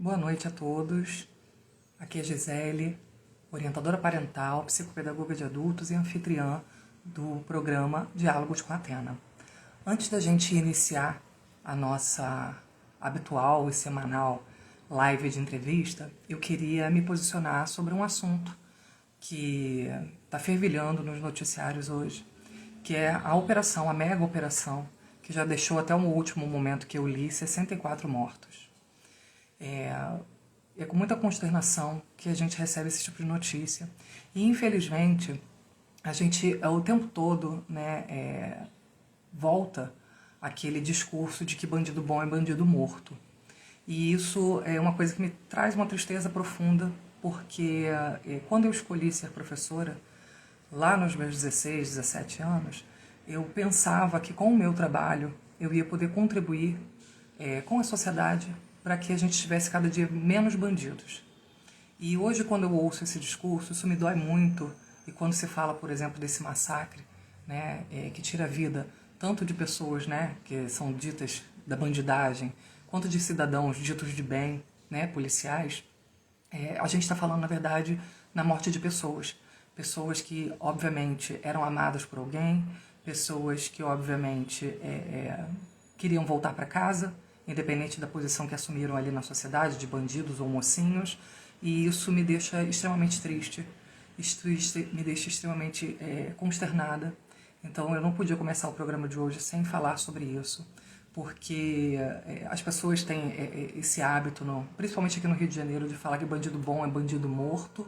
Boa noite a todos. Aqui é Gisele, orientadora parental, psicopedagoga de adultos e anfitriã do programa Diálogos com a Atena. Antes da gente iniciar a nossa habitual e semanal live de entrevista, eu queria me posicionar sobre um assunto que está fervilhando nos noticiários hoje, que é a mega operação, que já deixou até o último momento que eu li 64 mortos. É com muita consternação que a gente recebe esse tipo de notícia. E, infelizmente, a gente, o tempo todo, volta aquele discurso de que bandido bom é bandido morto. E isso é uma coisa que me traz uma tristeza profunda, porque quando eu escolhi ser professora, lá nos meus 16, 17 anos, eu pensava que com o meu trabalho eu ia poder contribuir com a sociedade para que a gente tivesse cada dia menos bandidos. E hoje, quando eu ouço esse discurso, isso me dói muito. E quando se fala, por exemplo, desse massacre, que tira a vida tanto de pessoas, que são ditas da bandidagem, quanto de cidadãos ditos de bem, policiais, a gente está falando, na verdade, na morte de pessoas. Pessoas que, obviamente, eram amadas por alguém, pessoas que, obviamente, queriam voltar para casa, independente da posição que assumiram ali na sociedade, de bandidos ou mocinhos, e isso me deixa extremamente triste, isso me deixa extremamente consternada. Então eu não podia começar o programa de hoje sem falar sobre isso, porque as pessoas têm esse hábito, principalmente aqui no Rio de Janeiro, de falar que bandido bom é bandido morto,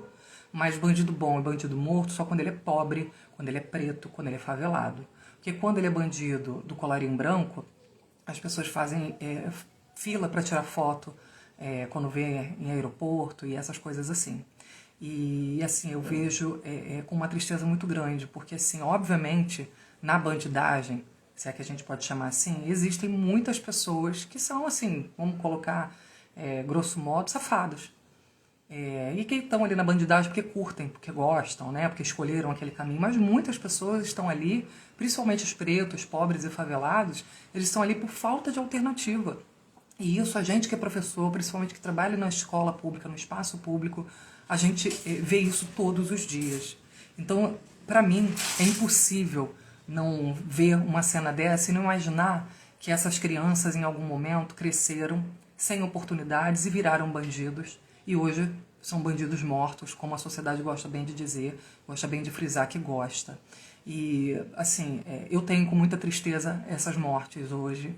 mas bandido bom é bandido morto só quando ele é pobre, quando ele é preto, quando ele é favelado. Porque quando ele é bandido do colarinho branco, as pessoas fazem fila para tirar foto quando vê em aeroporto e essas coisas assim. E assim, eu vejo com uma tristeza muito grande, porque assim, obviamente, na bandidagem, se é que a gente pode chamar assim, existem muitas pessoas que são assim, vamos colocar grosso modo, safados. E que estão ali na bandidagem porque curtem, porque gostam, porque escolheram aquele caminho. Mas muitas pessoas estão ali, principalmente os pretos, pobres e favelados, eles estão ali por falta de alternativa. E isso, a gente que é professor, principalmente que trabalha na escola pública, no espaço público, a gente vê isso todos os dias. Então, para mim, é impossível não ver uma cena dessa e não imaginar que essas crianças, em algum momento, cresceram sem oportunidades e viraram bandidos. E hoje são bandidos mortos, como a sociedade gosta bem de dizer, gosta bem de frisar que gosta. E, assim, eu tenho com muita tristeza essas mortes hoje,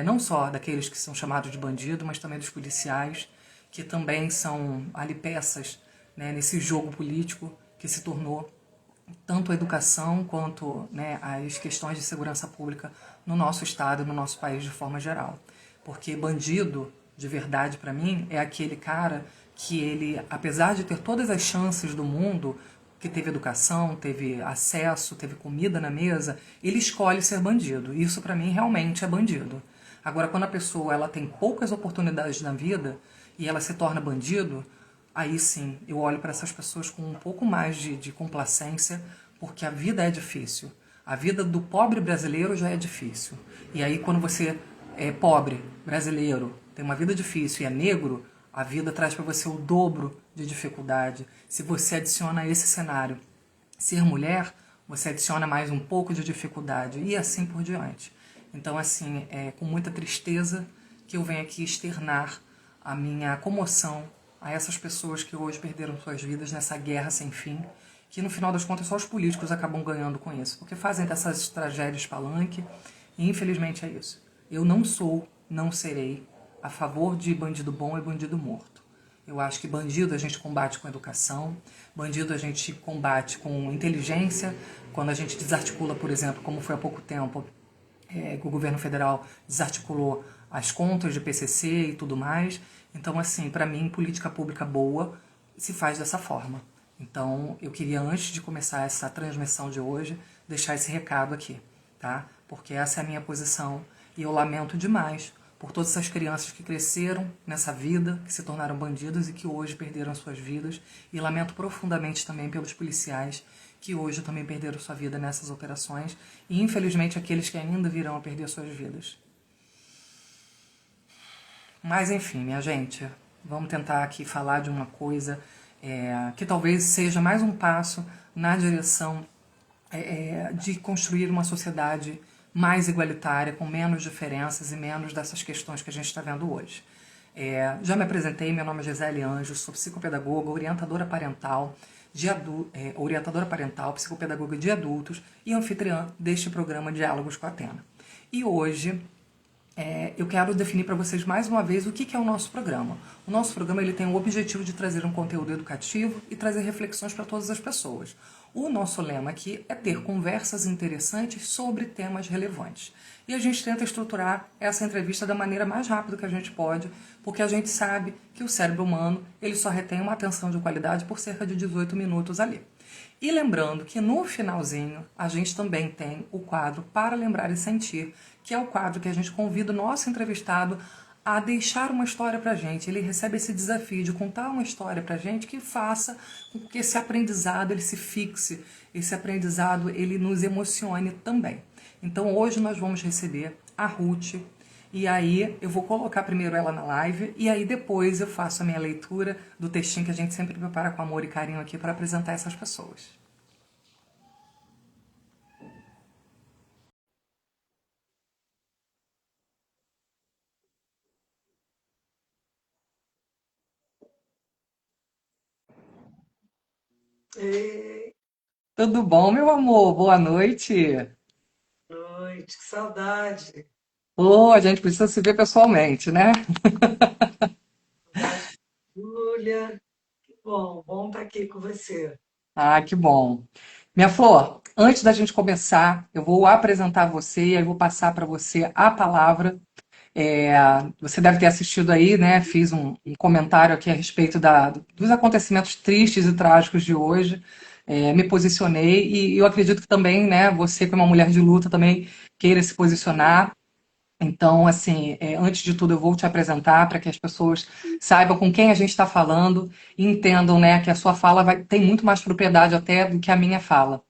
não só daqueles que são chamados de bandido, mas também dos policiais, que também são ali peças nesse jogo político que se tornou tanto a educação quanto as questões de segurança pública no nosso estado e no nosso país de forma geral. Porque bandido, de verdade, para mim, é aquele cara que ele, apesar de ter todas as chances do mundo, que teve educação, teve acesso, teve comida na mesa, ele escolhe ser bandido. Isso para mim realmente é bandido. Agora, quando a pessoa ela tem poucas oportunidades na vida e ela se torna bandido, aí sim, eu olho para essas pessoas com um pouco mais de complacência, porque a vida é difícil. A vida do pobre brasileiro já é difícil. E aí, quando você é pobre, brasileiro, tem uma vida difícil e é negro, a vida traz para você o dobro de dificuldade. Se você adiciona a esse cenário ser mulher, você adiciona mais um pouco de dificuldade e assim por diante. Então, assim, é com muita tristeza que eu venho aqui externar a minha comoção a essas pessoas que hoje perderam suas vidas nessa guerra sem fim, que no final das contas só os políticos acabam ganhando com isso, porque fazem dessas tragédias palanque, e infelizmente é isso. Eu não sou, não serei a favor de bandido bom e bandido morto. Eu acho que bandido a gente combate com educação, bandido a gente combate com inteligência, quando a gente desarticula, por exemplo, como foi há pouco tempo, que o governo federal desarticulou as contas de PCC e tudo mais. Então, assim, para mim, política pública boa se faz dessa forma. Então, eu queria, antes de começar essa transmissão de hoje, deixar esse recado aqui, tá? Porque essa é a minha posição e eu lamento demais por todas essas crianças que cresceram nessa vida, que se tornaram bandidos e que hoje perderam suas vidas. E lamento profundamente também pelos policiais que hoje também perderam sua vida nessas operações e, infelizmente, aqueles que ainda virão a perder suas vidas. Mas, enfim, minha gente, Vamos tentar aqui falar de uma coisa que talvez seja mais um passo na direção de construir uma sociedade mais igualitária, com menos diferenças e menos dessas questões que a gente está vendo hoje. Já me apresentei, meu nome é Gisele Anjos, sou psicopedagoga, orientadora parental, psicopedagoga de adultos e anfitriã deste programa Diálogos com a Atena. E hoje eu quero definir para vocês mais uma vez o que é o nosso programa. O nosso programa ele tem o objetivo de trazer um conteúdo educativo e trazer reflexões para todas as pessoas. O nosso lema aqui é ter conversas interessantes sobre temas relevantes. E a gente tenta estruturar essa entrevista da maneira mais rápida que a gente pode, porque a gente sabe que o cérebro humano ele só retém uma atenção de qualidade por cerca de 18 minutos ali. E lembrando que no finalzinho a gente também tem o quadro Para Lembrar e Sentir, que é o quadro que a gente convida o nosso entrevistado a deixar uma história pra gente. Ele recebe esse desafio de contar uma história pra gente que faça com que esse aprendizado ele se fixe, esse aprendizado ele nos emocione também. Então hoje nós vamos receber a Ruth, e aí eu vou colocar primeiro ela na live, e aí depois eu faço a minha leitura do textinho que a gente sempre prepara com amor e carinho aqui para apresentar essas pessoas. Ei, Tudo bom, meu amor? Boa noite. noite, que saudade. Oh, a gente precisa se ver pessoalmente, né? Saudade, Júlia. Que bom estar aqui com você. Ah, que bom. Minha flor, antes da gente começar, eu vou apresentar você e aí vou passar para você a palavra. É, Você deve ter assistido aí, né? Fiz um comentário aqui a respeito dos acontecimentos tristes e trágicos de hoje. Me posicionei e eu acredito que também, né? Você, como uma mulher de luta, também queira se posicionar. Então, assim, antes de tudo, eu vou te apresentar para que as pessoas saibam com quem a gente está falando e entendam, né, que a sua fala tem muito mais propriedade até do que a minha fala.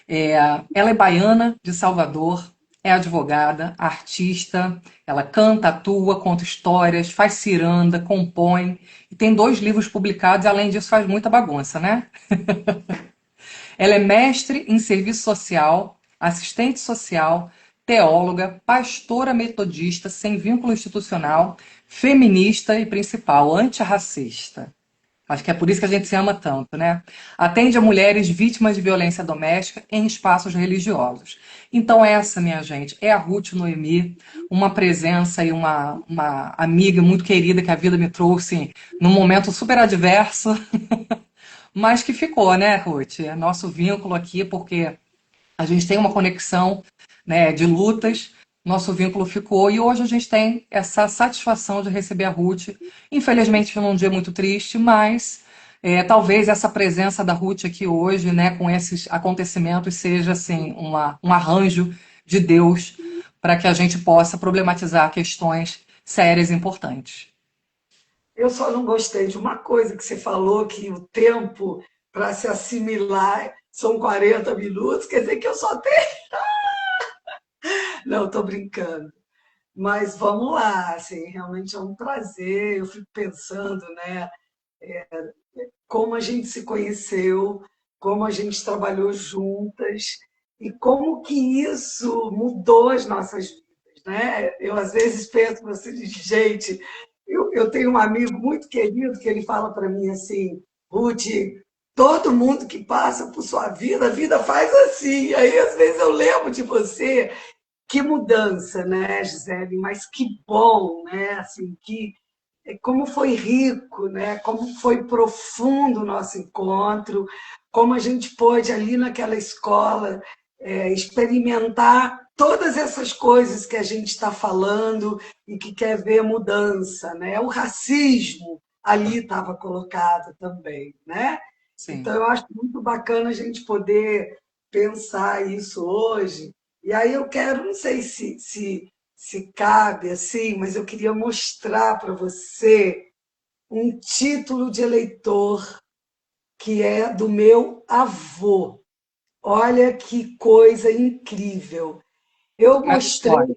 É, Ela é baiana, de Salvador, é advogada, artista, ela canta, atua, conta histórias, faz ciranda, compõe e tem 2 livros publicados e, além disso, faz muita bagunça, né? Ela é mestre em serviço social, assistente social, teóloga, pastora metodista sem vínculo institucional, feminista e principal, antirracista. Acho que é por isso que a gente se ama tanto, né? Atende a mulheres vítimas de violência doméstica em espaços religiosos. Então, essa, minha gente, é a Ruth Noemi, uma presença e uma amiga muito querida que a vida me trouxe num momento super adverso, mas que ficou, né, Ruth? É nosso vínculo aqui, porque a gente tem uma conexão, né, de lutas, nosso vínculo ficou e hoje a gente tem essa satisfação de receber a Ruth. Infelizmente, num dia muito triste, mas talvez essa presença da Ruth aqui hoje, né, com esses acontecimentos, seja assim um arranjo de Deus para que a gente possa problematizar questões sérias e importantes. Eu só não gostei de uma coisa que você falou, que o tempo para se assimilar são 40 minutos, quer dizer que eu só tenho. Não, estou brincando. Mas vamos lá, assim, realmente é um prazer. Eu fico pensando, né, como a gente se conheceu, como a gente trabalhou juntas e como que isso mudou as nossas vidas, né? Eu às vezes penso você diz, gente, eu tenho um amigo muito querido que ele fala para mim assim, Ruth, todo mundo que passa por sua vida, a vida faz assim. Aí às vezes eu lembro de você, que mudança, né, Gisele? Mas que bom, né? Assim, que como foi rico, né? Como foi profundo o nosso encontro, como a gente pôde ali naquela escola experimentar todas essas coisas que a gente está falando e que quer ver mudança, né? O racismo ali estava colocado também, né? Sim. Então eu acho muito bacana a gente poder pensar isso hoje. E aí eu quero, não sei se cabe assim, mas eu queria mostrar para você um título de eleitor que é do meu avô. Olha que coisa incrível. Eu Mas mostrei história.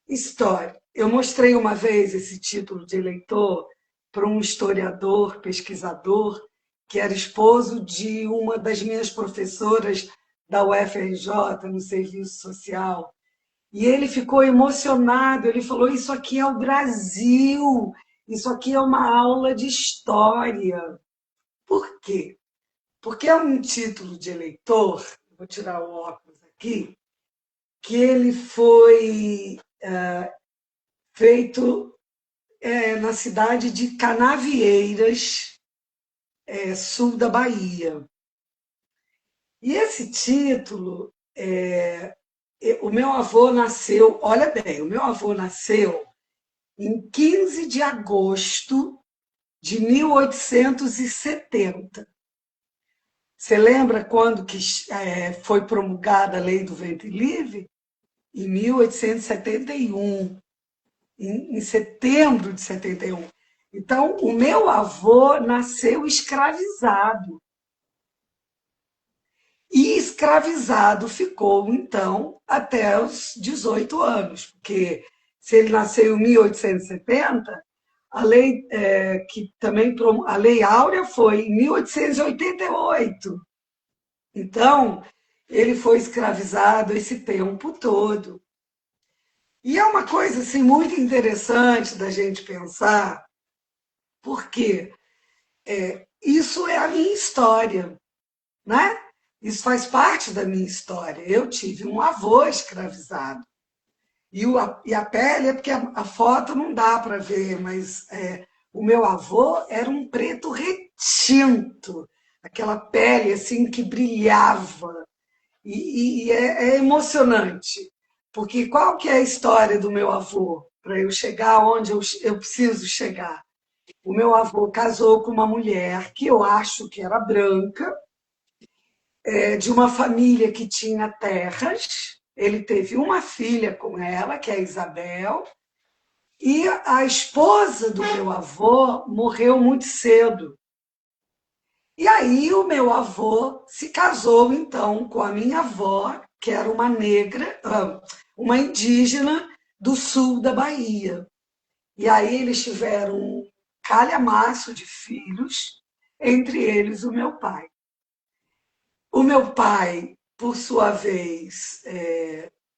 história. Eu mostrei uma vez esse título de eleitor para um historiador, pesquisador, que era esposo de uma das minhas professoras da UFRJ, no serviço social. E ele ficou emocionado, ele falou: Isso aqui é o Brasil, isso aqui é uma aula de história. Por quê? Porque é um título de eleitor, vou tirar o óculos aqui, que ele foi feito na cidade de Canavieiras, sul da Bahia. E esse título, o meu avô nasceu, olha bem, o meu avô nasceu em 15 de agosto de 1870. Você lembra quando que foi promulgada a Lei do Ventre Livre? Em 1871, em setembro de 71. Então, o meu avô nasceu escravizado. E escravizado ficou, então, até os 18 anos, porque se ele nasceu em 1870, a lei, que também, a Lei Áurea foi em 1888. Então, ele foi escravizado esse tempo todo. E é uma coisa assim, muito interessante da gente pensar, porque isso é a minha história, né? Isso faz parte da minha história. Eu tive um avô escravizado. E a pele é porque a foto não dá para ver, mas o meu avô era um preto retinto, aquela pele assim que brilhava. E é emocionante, porque qual que é a história do meu avô para eu chegar onde eu preciso chegar? O meu avô casou com uma mulher que eu acho que era branca, de uma família que tinha terras. Ele teve uma filha com ela, que é a Isabel, e a esposa do meu avô morreu muito cedo. E aí o meu avô se casou então com a minha avó, que era uma negra, uma indígena do sul da Bahia. E aí eles tiveram um calhamaço de filhos, entre eles o meu pai. O meu pai, por sua vez,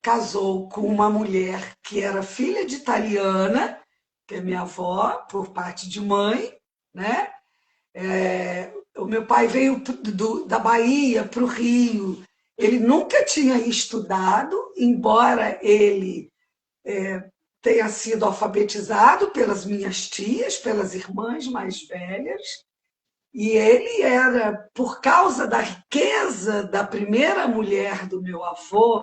casou com uma mulher que era filha de italiana, que é minha avó, por parte de mãe, né? O meu pai veio da Bahia para o Rio. Ele nunca tinha estudado, embora ele tenha sido alfabetizado pelas minhas tias, pelas irmãs mais velhas. E ele era, por causa da riqueza da primeira mulher do meu avô,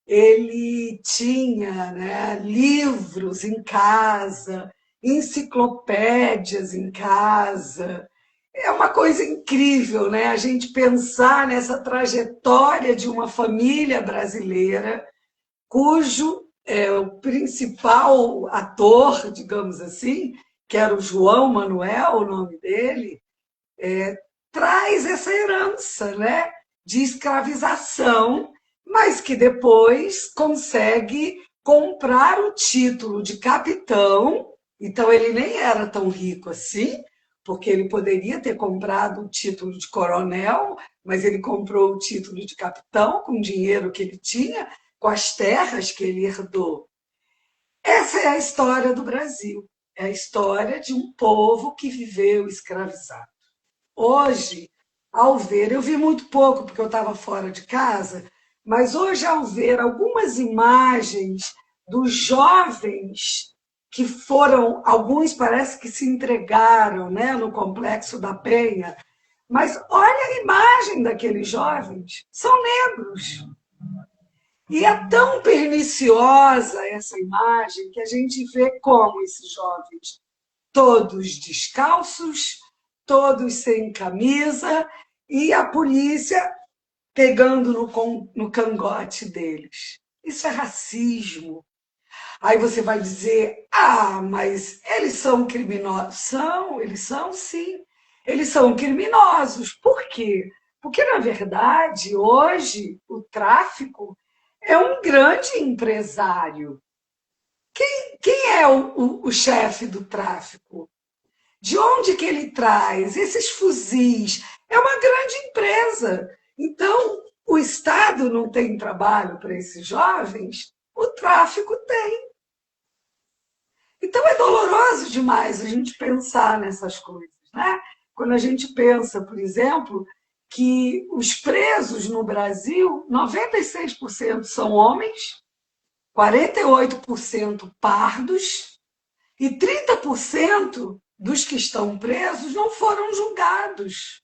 ele tinha, né, livros em casa, enciclopédias em casa. É uma coisa incrível, né? A gente pensar nessa trajetória de uma família brasileira cujo o principal ator, digamos assim, que era o João Manuel, o nome dele, traz essa herança, né, de escravização, mas que depois consegue comprar o título de capitão. Então ele nem era tão rico assim, porque ele poderia ter comprado o título de coronel, mas ele comprou o título de capitão com o dinheiro que ele tinha, com as terras que ele herdou. Essa é a história do Brasil, é a história de um povo que viveu escravizado. Hoje, ao ver, eu vi muito pouco porque eu estava fora de casa, mas hoje, ao ver algumas imagens dos jovens que foram, alguns parece que se entregaram, né, no Complexo da Penha, mas olha a imagem daqueles jovens, são negros. E é tão perniciosa essa imagem que a gente vê como esses jovens, todos descalços, todos sem camisa, e a polícia pegando no cangote deles. Isso é racismo. Aí você vai dizer: ah, mas eles são criminosos. Eles são sim. Eles são criminosos. Por quê? Porque, na verdade, hoje o tráfico é um grande empresário. Quem é o chefe do tráfico? De onde que ele traz esses fuzis? É uma grande empresa. Então, o Estado não tem trabalho para esses jovens, o tráfico tem. Então, é doloroso demais a gente pensar nessas coisas, né? Quando a gente pensa, por exemplo, que os presos no Brasil, 96% são homens, 48% pardos, e 30% dos que estão presos não foram julgados,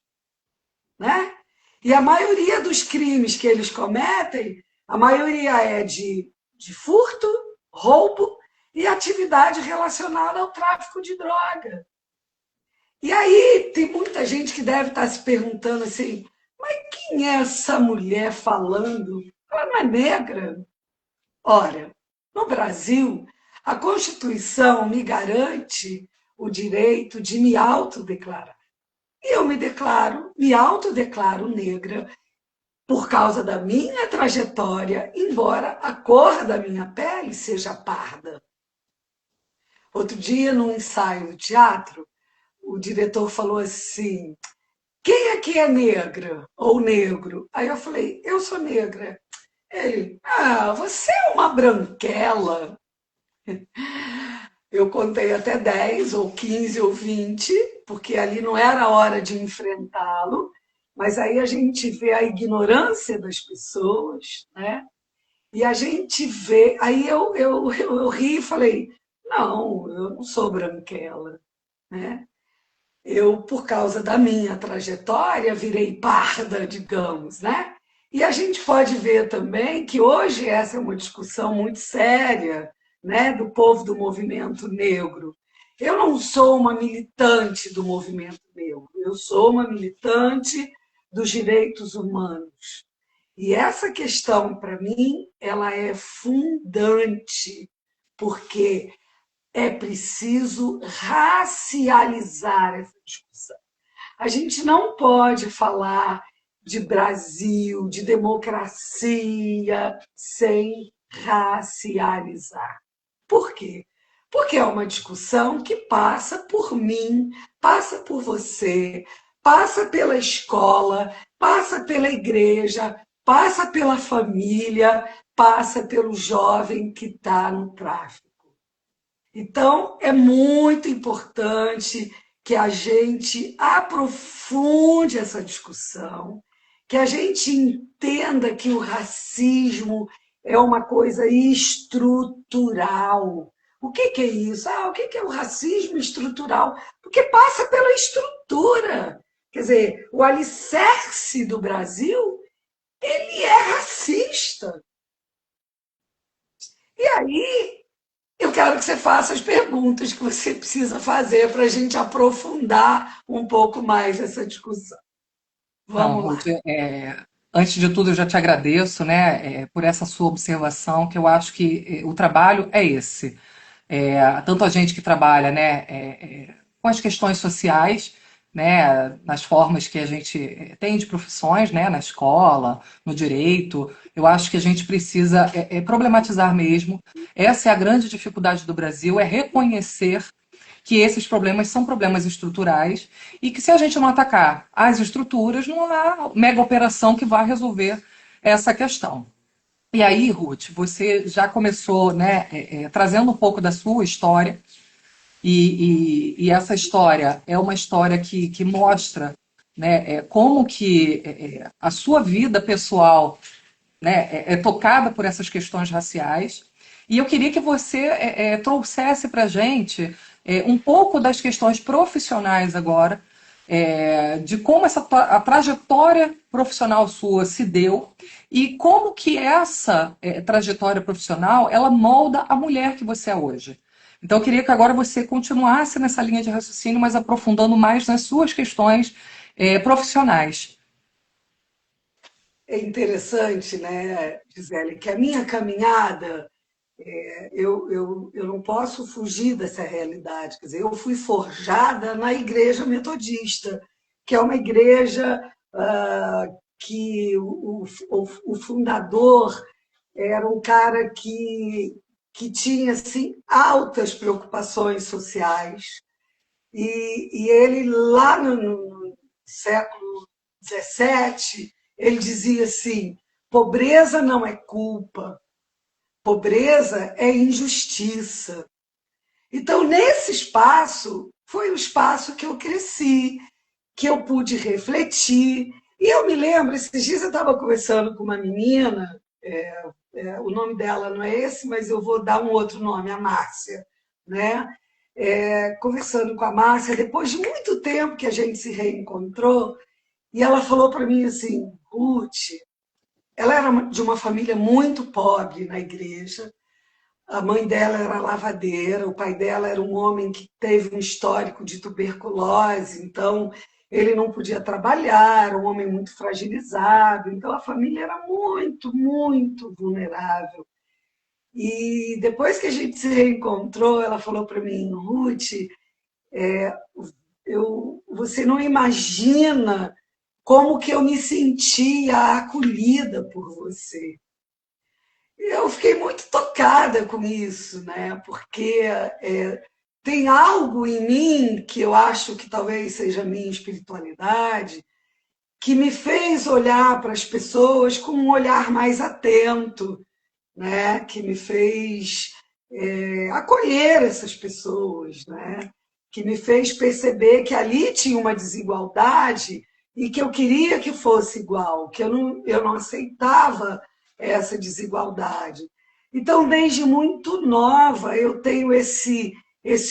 né? E a maioria dos crimes que eles cometem, a maioria é de furto, roubo e atividade relacionada ao tráfico de droga. E aí tem muita gente que deve estar se perguntando assim, mas quem é essa mulher falando? Ela não é negra? Ora, no Brasil, a Constituição me garante o direito de me autodeclarar. E eu me autodeclaro negra por causa da minha trajetória, embora a cor da minha pele seja parda. Outro dia, num ensaio no teatro, o diretor falou assim: quem aqui é negra ou negro? Aí eu falei: eu sou negra. Ele: ah, você é uma branquela. Eu contei até 10, ou 15, ou 20, porque ali não era a hora de enfrentá-lo, mas aí a gente vê a ignorância das pessoas, né? E a gente vê. Aí eu ri e falei: não, eu não sou branquela, né? Eu, por causa da minha trajetória, virei parda, digamos, né? E a gente pode ver também que hoje essa é uma discussão muito séria, né, do povo do movimento negro. Eu não sou uma militante do movimento negro, eu sou uma militante dos direitos humanos. E essa questão, para mim, ela é fundante, porque é preciso racializar essa discussão. A gente não pode falar de Brasil, de democracia, sem racializar. Por quê? Porque é uma discussão que passa por mim, passa por você, passa pela escola, passa pela igreja, passa pela família, passa pelo jovem que está no tráfico. Então, é muito importante que a gente aprofunde essa discussão, que a gente entenda que o racismo é uma coisa estrutural. O que é isso? O que é o racismo estrutural? Porque passa pela estrutura. Quer dizer, o alicerce do Brasil, ele é racista. E aí eu quero que você faça as perguntas que você precisa fazer para a gente aprofundar um pouco mais essa discussão. Não, Vamos lá. Ruth, antes de tudo eu já te agradeço, né, por essa sua observação, que eu acho que o trabalho é esse. Tanto a gente que trabalha, né, com as questões sociais, né, nas formas que a gente tem de profissões, né, na escola, no direito, eu acho que a gente precisa problematizar mesmo. Essa é a grande dificuldade do Brasil, é reconhecer que esses problemas são problemas estruturais e que se a gente não atacar as estruturas, não há mega operação que vá resolver essa questão. E aí, Ruth, você já começou, né, trazendo um pouco da sua história, e essa história é uma história que mostra, né, como que a sua vida pessoal, né, é tocada por essas questões raciais. E eu queria que você trouxesse para a gente um pouco das questões profissionais agora, de como a trajetória profissional sua se deu e como que essa trajetória profissional ela molda a mulher que você é hoje. Então, eu queria que agora você continuasse nessa linha de raciocínio, mas aprofundando mais nas suas questões profissionais. É interessante, né, Gisele, que a minha caminhada, eu não posso fugir dessa realidade. Quer dizer, eu fui forjada na Igreja Metodista, que é uma igreja que o fundador era um cara que tinha assim, altas preocupações sociais, E ele, lá no século XVII, ele dizia assim: pobreza não é culpa, pobreza é injustiça. Então, nesse espaço, foi o espaço que eu cresci, que eu pude refletir. E eu me lembro, esses dias eu estava conversando com uma menina, o nome dela não é esse, mas eu vou dar um outro nome, a Márcia, né? Conversando com a Márcia, depois de muito tempo que a gente se reencontrou, e ela falou para mim assim, Ruth, ela era de uma família muito pobre na igreja, a mãe dela era lavadeira, o pai dela era um homem que teve um histórico de tuberculose, então ele não podia trabalhar, era um homem muito fragilizado, então a família era muito, muito vulnerável. E depois que a gente se reencontrou, ela falou para mim, Ruth, você não imagina como que eu me sentia acolhida por você. Eu fiquei muito tocada com isso, né? Porque tem algo em mim que eu acho que talvez seja a minha espiritualidade, que me fez olhar para as pessoas com um olhar mais atento, né? Que me fez acolher essas pessoas, né? Que me fez perceber que ali tinha uma desigualdade e que eu queria que fosse igual, que eu não aceitava essa desigualdade. Então, desde muito nova, eu tenho esse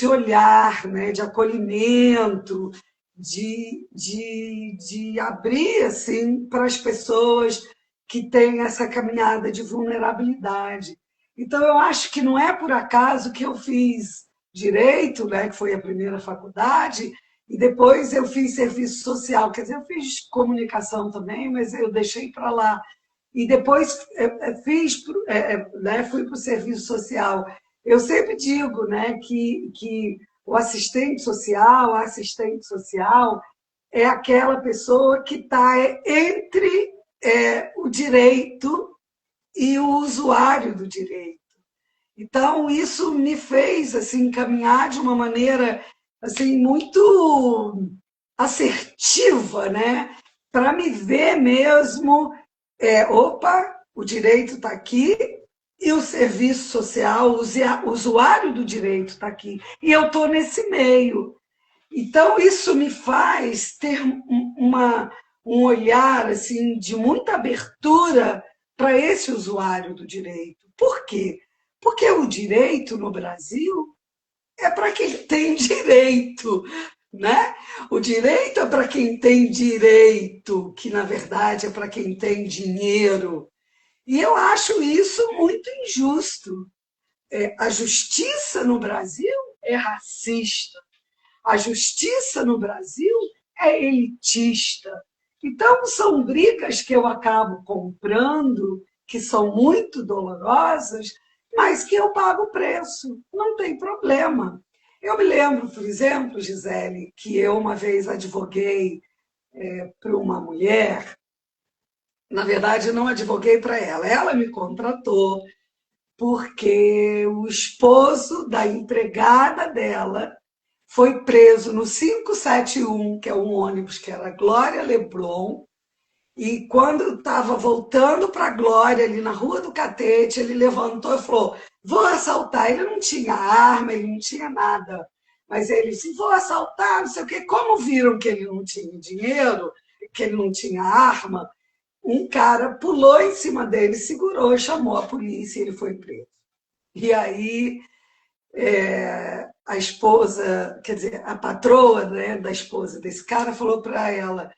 olhar, né, de acolhimento, de abrir assim, para as pessoas que têm essa caminhada de vulnerabilidade. Então, eu acho que não é por acaso que eu fiz direito, né, que foi a primeira faculdade, e depois eu fiz serviço social. Quer dizer, eu fiz comunicação também, mas eu deixei para lá. E depois né, fui para o serviço social. Eu sempre digo, né, que o a assistente social, é aquela pessoa que está entre o direito e o usuário do direito. Então, isso me fez assim caminhar de uma maneira assim muito assertiva, né? Para me ver mesmo, opa, o direito está aqui e o serviço social, o usuário do direito está aqui. E eu estou nesse meio. Então, isso me faz ter um olhar assim, de muita abertura para esse usuário do direito. Por quê? Porque o direito no Brasil é para quem tem direito, né? O direito é para quem tem direito, que na verdade é para quem tem dinheiro. E eu acho isso muito injusto. A justiça no Brasil é racista. A justiça no Brasil é elitista. Então, são brigas que eu acabo comprando, que são muito dolorosas, mas que eu pago o preço, não tem problema. Eu me lembro, por exemplo, Gisele, que eu uma vez advoguei para uma mulher, na verdade, não advoguei para ela me contratou porque o esposo da empregada dela foi preso no 571, que é um ônibus que era Glória Leblon, e quando estava voltando para a Glória, ali na Rua do Catete, ele levantou e falou: vou assaltar. Ele não tinha arma, ele não tinha nada. Mas ele disse: vou assaltar, não sei o quê. Como viram que ele não tinha dinheiro, que ele não tinha arma, um cara pulou em cima dele, segurou, chamou a polícia e ele foi preso. E aí a esposa, quer dizer, a patroa, né, da esposa desse cara falou para ela,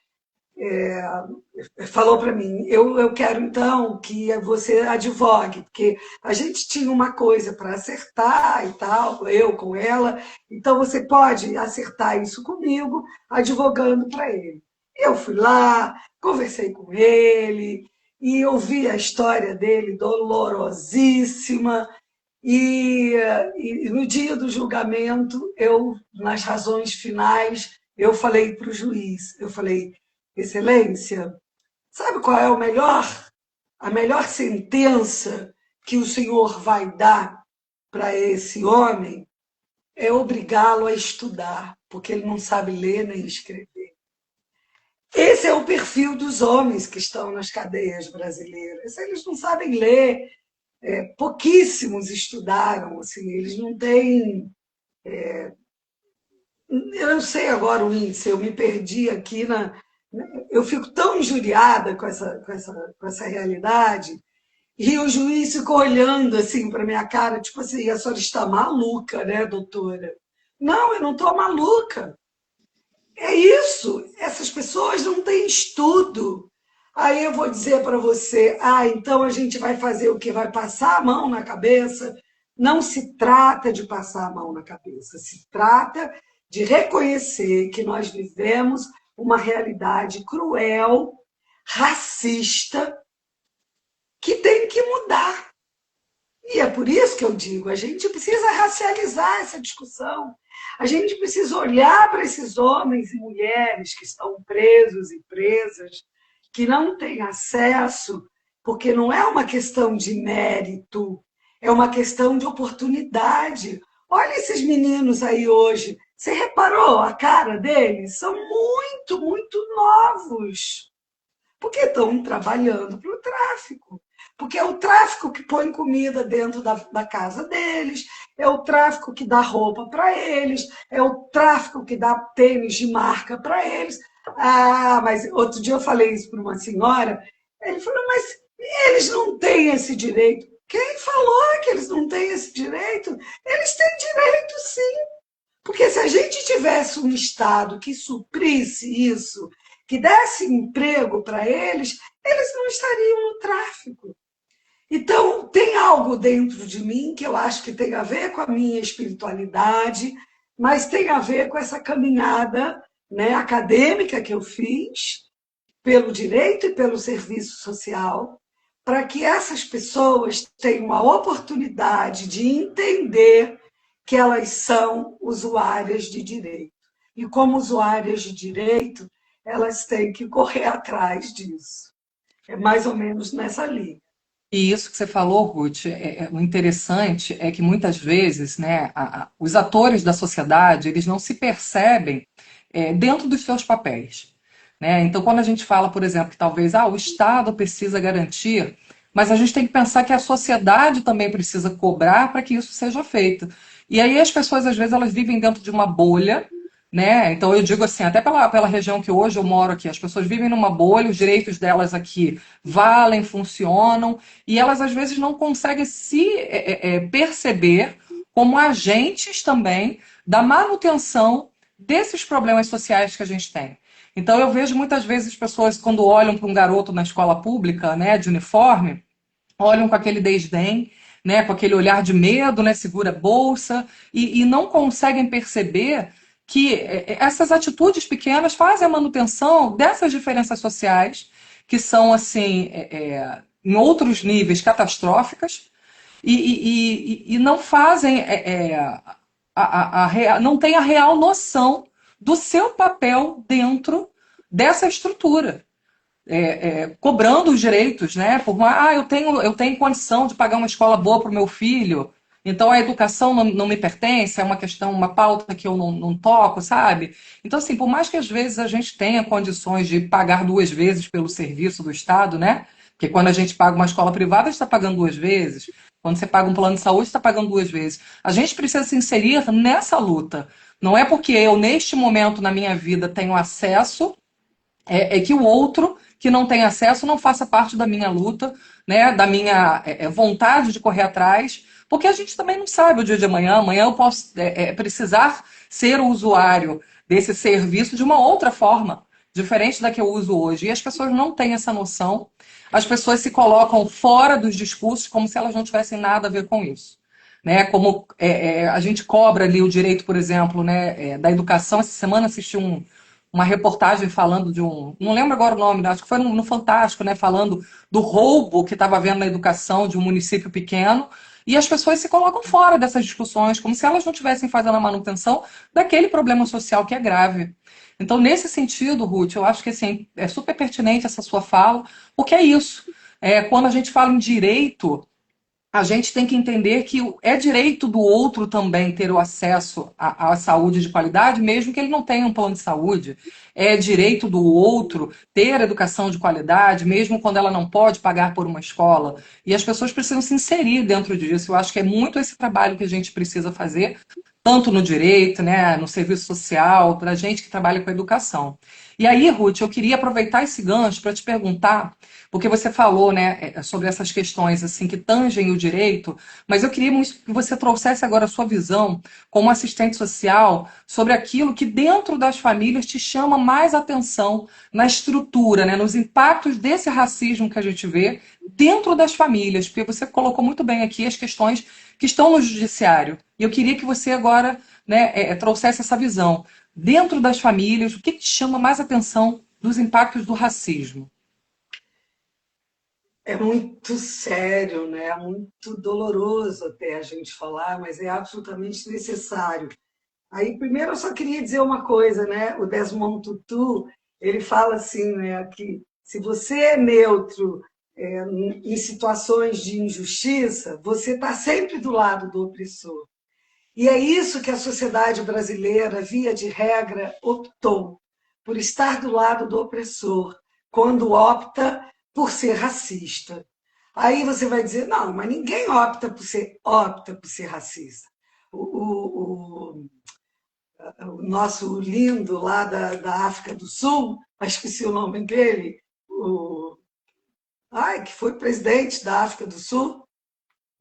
falou para mim, eu quero então que você advogue, porque a gente tinha uma coisa para acertar e tal, eu com ela, então você pode acertar isso comigo, advogando para ele. Eu fui lá, conversei com ele e ouvi a história dele dolorosíssima. E no dia do julgamento, nas razões finais, eu falei para o juiz, eu falei, Excelência, sabe qual é a melhor sentença que o senhor vai dar para esse homem? É obrigá-lo a estudar. porque ele não sabe ler nem escrever. Esse é o perfil dos homens que estão nas cadeias brasileiras. Eles não sabem ler, pouquíssimos estudaram, assim, eles não têm. Eu não sei agora o índice, eu me perdi aqui na. Eu fico tão injuriada com essa realidade, e o juiz ficou olhando assim para minha cara, tipo assim, a senhora está maluca, né, doutora? Não, eu não estou maluca. É isso, essas pessoas não têm estudo. Aí eu vou dizer para você, então a gente vai fazer o que? Vai passar a mão na cabeça? Não se trata de passar a mão na cabeça, se trata de reconhecer que nós vivemos uma realidade cruel, racista, que tem que mudar. E é por isso que eu digo, a gente precisa racializar essa discussão. A gente precisa olhar para esses homens e mulheres que estão presos e presas, que não têm acesso, porque não é uma questão de mérito, é uma questão de oportunidade. Olha esses meninos aí hoje. Você reparou a cara deles? São muito, muito novos. Porque estão trabalhando para o tráfico. Porque é o tráfico que põe comida dentro da casa deles, é o tráfico que dá roupa para eles, é o tráfico que dá tênis de marca para eles. Mas outro dia eu falei isso para uma senhora, ele falou, mas eles não têm esse direito. Quem falou que eles não têm esse direito? Eles têm direito sim. Porque se a gente tivesse um Estado que suprisse isso, que desse emprego para eles, eles não estariam no tráfico. Então, tem algo dentro de mim que eu acho que tem a ver com a minha espiritualidade, mas tem a ver com essa caminhada, né, acadêmica que eu fiz, pelo direito e pelo serviço social, para que essas pessoas tenham a oportunidade de entender que elas são usuárias de direito. E como usuárias de direito, elas têm que correr atrás disso. É mais ou menos nessa linha. E isso que você falou, Ruth, o interessante é que muitas vezes, né, os atores da sociedade, eles não se percebem dentro dos seus papéis, né? Então, quando a gente fala, por exemplo, que talvez o Estado precisa garantir, mas a gente tem que pensar que a sociedade também precisa cobrar para que isso seja feito. E aí as pessoas, às vezes, elas vivem dentro de uma bolha, né? Então eu digo assim, até pela região que hoje eu moro aqui, as pessoas vivem numa bolha, os direitos delas aqui valem, funcionam, e elas às vezes não conseguem se perceber como agentes também da manutenção desses problemas sociais que a gente tem. Então eu vejo muitas vezes as pessoas quando olham para um garoto na escola pública, né, de uniforme, olham com aquele desdém, né, com aquele olhar de medo, né, segura a bolsa, e não conseguem perceber que essas atitudes pequenas fazem a manutenção dessas diferenças sociais, que são, assim, em outros níveis catastróficas, e não fazem, não têm a real noção do seu papel dentro dessa estrutura cobrando os direitos, né? Eu tenho condição de pagar uma escola boa para o meu filho, então a educação não me pertence, é uma questão, uma pauta que eu não toco, sabe? Então, assim, por mais que às vezes a gente tenha condições de pagar duas vezes pelo serviço do Estado, né? Porque quando a gente paga uma escola privada, a gente está pagando duas vezes. Quando você paga um plano de saúde, está pagando duas vezes. A gente precisa se inserir nessa luta. Não é porque eu, neste momento na minha vida, tenho acesso que o outro que não tem acesso não faça parte da minha luta, né, da minha vontade de correr atrás, porque a gente também não sabe o dia de amanhã. Amanhã eu posso precisar ser o usuário desse serviço de uma outra forma, diferente da que eu uso hoje. E as pessoas não têm essa noção. As pessoas se colocam fora dos discursos como se elas não tivessem nada a ver com isso. Né, como a gente cobra ali o direito, por exemplo, né, da educação. Essa semana assisti uma reportagem falando de um. Não lembro agora o nome, acho que foi no Fantástico, né? Falando do roubo que estava havendo na educação de um município pequeno. E as pessoas se colocam fora dessas discussões, como se elas não estivessem fazendo a manutenção daquele problema social que é grave. Então, nesse sentido, Ruth, eu acho que assim, é super pertinente essa sua fala, porque é isso. Quando a gente fala em direito, a gente tem que entender que é direito do outro também ter o acesso à saúde de qualidade, mesmo que ele não tenha um plano de saúde. É direito do outro ter educação de qualidade, mesmo quando ela não pode pagar por uma escola. E as pessoas precisam se inserir dentro disso. Eu acho que é muito esse trabalho que a gente precisa fazer, tanto no direito, né, no serviço social, para a gente que trabalha com educação. E aí, Ruth, eu queria aproveitar esse gancho para te perguntar, porque você falou, né, sobre essas questões assim que tangem o direito, mas eu queria muito que você trouxesse agora a sua visão como assistente social sobre aquilo que dentro das famílias te chama mais atenção na estrutura, né, nos impactos desse racismo que a gente vê dentro das famílias, porque você colocou muito bem aqui as questões que estão no judiciário. E eu queria que você agora, né, trouxesse essa visão dentro das famílias, o que te chama mais atenção dos impactos do racismo? É muito sério, né? É muito doloroso até a gente falar, mas é absolutamente necessário. Aí, primeiro, eu só queria dizer uma coisa, né? O Desmond Tutu, ele fala assim, né, que se você é neutro em situações de injustiça, você está sempre do lado do opressor. E é isso que a sociedade brasileira, via de regra, optou, por estar do lado do opressor, quando opta por ser racista. Aí você vai dizer, não, mas ninguém opta por ser racista. O, o nosso lindo lá da África do Sul, esqueci o nome dele, que foi presidente da África do Sul,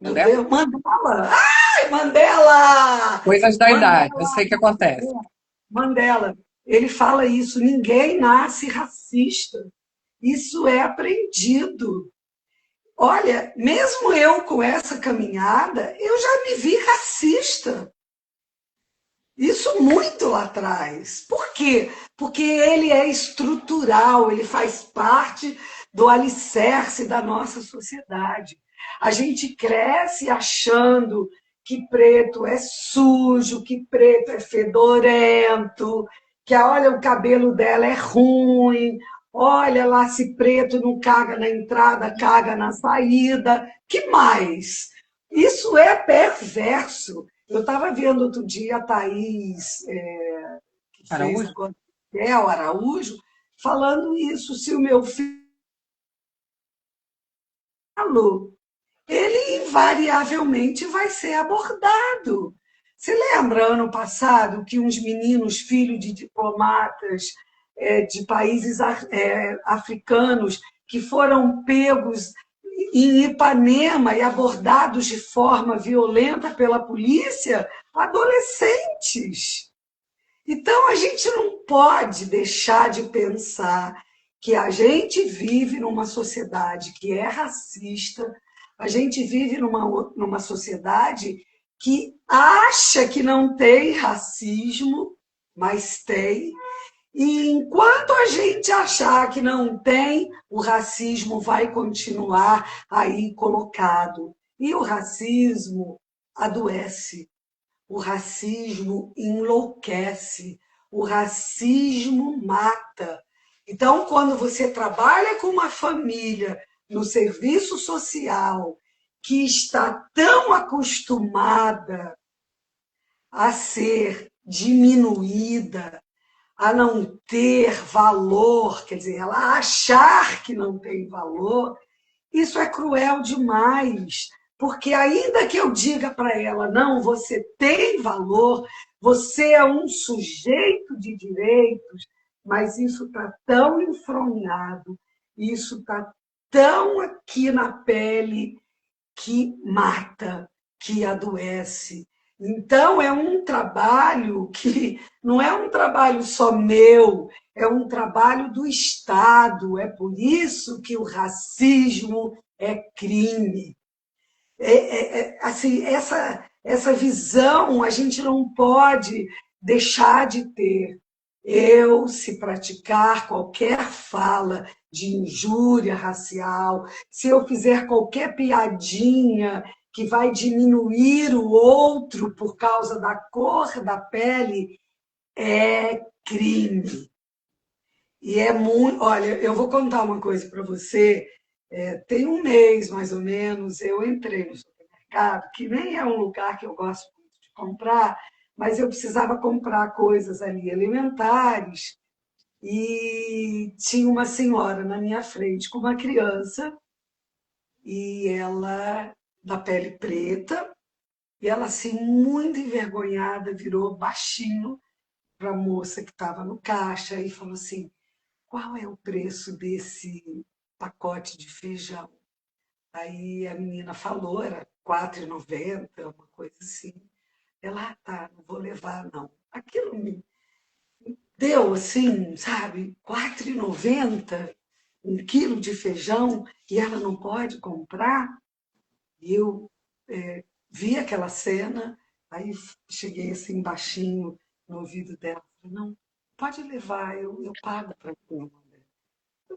meu Mandela? Deus, Mandela! Ai, Mandela! Coisas da idade, eu Mandela! sei que acontece. Mandela, ele fala isso, ninguém nasce racista, isso é aprendido. Olha, mesmo eu com essa caminhada, eu já me vi racista. Isso muito lá atrás. Por quê? Porque ele é estrutural, ele faz parte do alicerce da nossa sociedade. A gente cresce achando que preto é sujo, que preto é fedorento, que olha, o cabelo dela é ruim, olha lá se preto não caga na entrada, caga na saída. Que mais? Isso é perverso. Eu estava vendo outro dia a Thaís, que fez Araújo? agora o Araújo, falando isso. Se o meu filho, ele invariavelmente vai ser abordado. Você lembra, ano passado, que uns meninos, filhos de diplomatas de países africanos, que foram pegos em Ipanema e abordados de forma violenta pela polícia, adolescentes. Então, a gente não pode deixar de pensar que a gente vive numa sociedade que é racista, a gente vive numa sociedade que acha que não tem racismo, mas tem. E enquanto a gente achar que não tem, o racismo vai continuar aí colocado. E o racismo adoece. O racismo enlouquece, o racismo mata. Então, quando você trabalha com uma família no serviço social que está tão acostumada a ser diminuída, a não ter valor, quer dizer, ela achar que não tem valor, isso é cruel demais, porque ainda que eu diga para ela, não, você tem valor, você é um sujeito de direitos, mas isso está tão enfronhado, isso está tão aqui na pele que mata, que adoece. Então, é um trabalho que não é um trabalho só meu, é um trabalho do Estado. É por isso que o racismo é crime. Assim, essa visão a gente não pode deixar de ter. Eu, se praticar qualquer fala de injúria racial, se eu fizer qualquer piadinha que vai diminuir o outro por causa da cor da pele, é crime. E é muito. Olha, eu vou contar uma coisa para você. Tem um mês, mais ou menos, eu entrei no supermercado, que nem é um lugar que eu gosto muito de comprar, mas eu precisava comprar coisas ali elementares e tinha uma senhora na minha frente com uma criança e ela da pele preta e ela assim muito envergonhada virou baixinho para a moça que estava no caixa e falou assim: qual é o preço desse pacote de feijão? Aí a menina falou, era R$ 4,90, uma coisa assim. Ela, ah, tá, não vou levar, não. Aquilo me deu assim, sabe, R$ 4,90, 1 quilo de feijão, e ela não pode comprar. E eu vi aquela cena, aí cheguei assim baixinho no ouvido dela, falei, não, pode levar, eu pago para tu.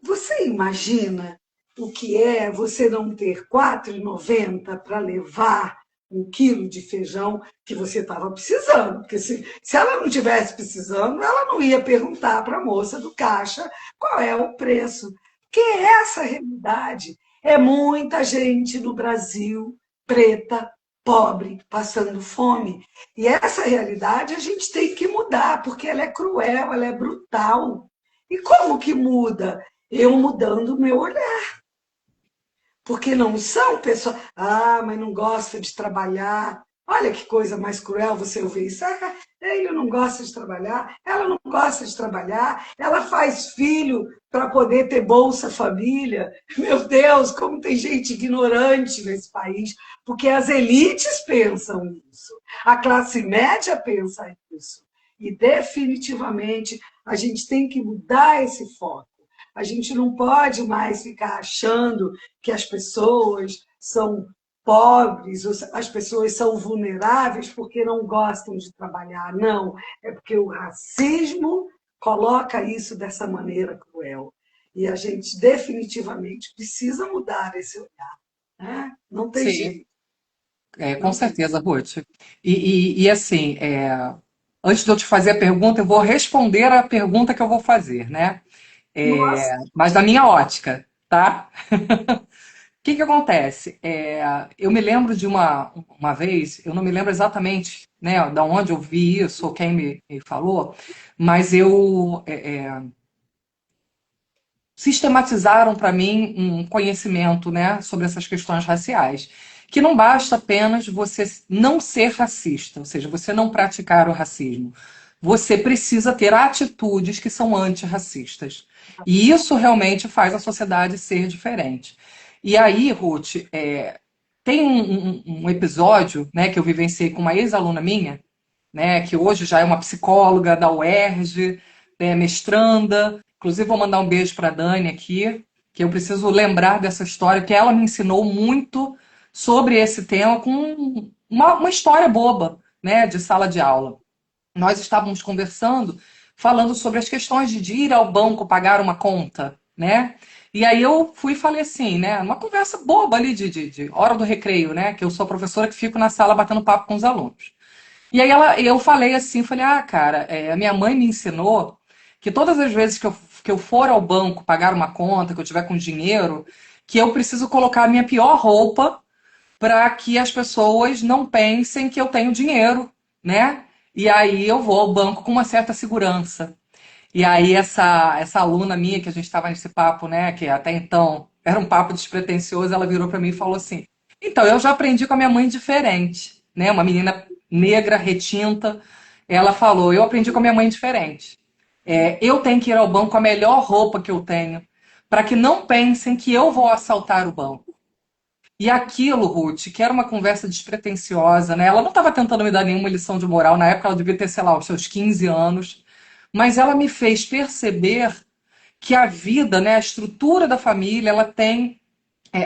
Você imagina o que é você não ter R$ 4,90 para levar 1 quilo de feijão que você estava precisando? Porque se ela não tivesse precisando, ela não ia perguntar para a moça do caixa qual é o preço. Porque essa realidade é muita gente no Brasil, preta, pobre, passando fome. E essa realidade a gente tem que mudar, porque ela é cruel, ela é brutal. E como que muda? Eu mudando o meu olhar. Porque não são pessoas, ah, mas não gosta de trabalhar. Olha que coisa mais cruel você ouvir isso. Ah, ele não gosta de trabalhar, ela não gosta de trabalhar, ela faz filho para poder ter Bolsa Família. Meu Deus, como tem gente ignorante nesse país, porque as elites pensam isso, a classe média pensa isso. E definitivamente a gente tem que mudar esse foco. A gente não pode mais ficar achando que as pessoas são pobres, as pessoas são vulneráveis porque não gostam de trabalhar. Não, é porque o racismo coloca isso dessa maneira cruel. E a gente definitivamente precisa mudar esse olhar. Né? Não tem Sim, jeito. com Não tem. certeza, Ruth. E assim, antes de eu te fazer a pergunta, eu vou responder a pergunta que eu vou fazer, né? Nossa, Mas da minha ótica, tá? O que que acontece? Eu me lembro de uma vez, eu não me lembro exatamente, né, da onde eu vi isso, ou quem me falou, mas sistematizaram para mim um conhecimento, né, sobre essas questões raciais, que não basta apenas você não ser racista, ou seja, você não praticar o racismo. Você precisa ter atitudes que são antirracistas. E isso realmente faz a sociedade ser diferente. E aí, Ruth, tem um episódio, né, que eu vivenciei com uma ex-aluna minha, né, que hoje já é uma psicóloga da UERJ, mestranda. Inclusive, vou mandar um beijo para a Dani aqui, que eu preciso lembrar dessa história, que ela me ensinou muito sobre esse tema com uma história boba, né, de sala de aula. Nós estávamos conversando, falando sobre as questões de ir ao banco pagar uma conta, né? E aí eu fui e falei assim, né? Uma conversa boba ali de hora do recreio, né? Que eu sou a professora que fico na sala batendo papo com os alunos. E aí eu falei assim, falei, ah, cara, a minha mãe me ensinou que todas as vezes que eu for ao banco pagar uma conta, que eu tiver com dinheiro, que eu preciso colocar a minha pior roupa para que as pessoas não pensem que eu tenho dinheiro, né? E aí eu vou ao banco com uma certa segurança. E aí essa aluna minha que a gente estava nesse papo, né, que até então era um papo despretensioso, ela virou para mim e falou assim: "Então, eu já aprendi com a minha mãe diferente", né? Uma menina negra, retinta. Ela falou: "Eu aprendi com a minha mãe diferente. Eu tenho que ir ao banco com a melhor roupa que eu tenho, para que não pensem que eu vou assaltar o banco". E aquilo, Ruth, que era uma conversa despretensiosa, né? Ela não estava tentando me dar nenhuma lição de moral. Na época, ela devia ter, sei lá, os seus 15 anos. Mas ela me fez perceber que a vida, né, a estrutura da família, ela tem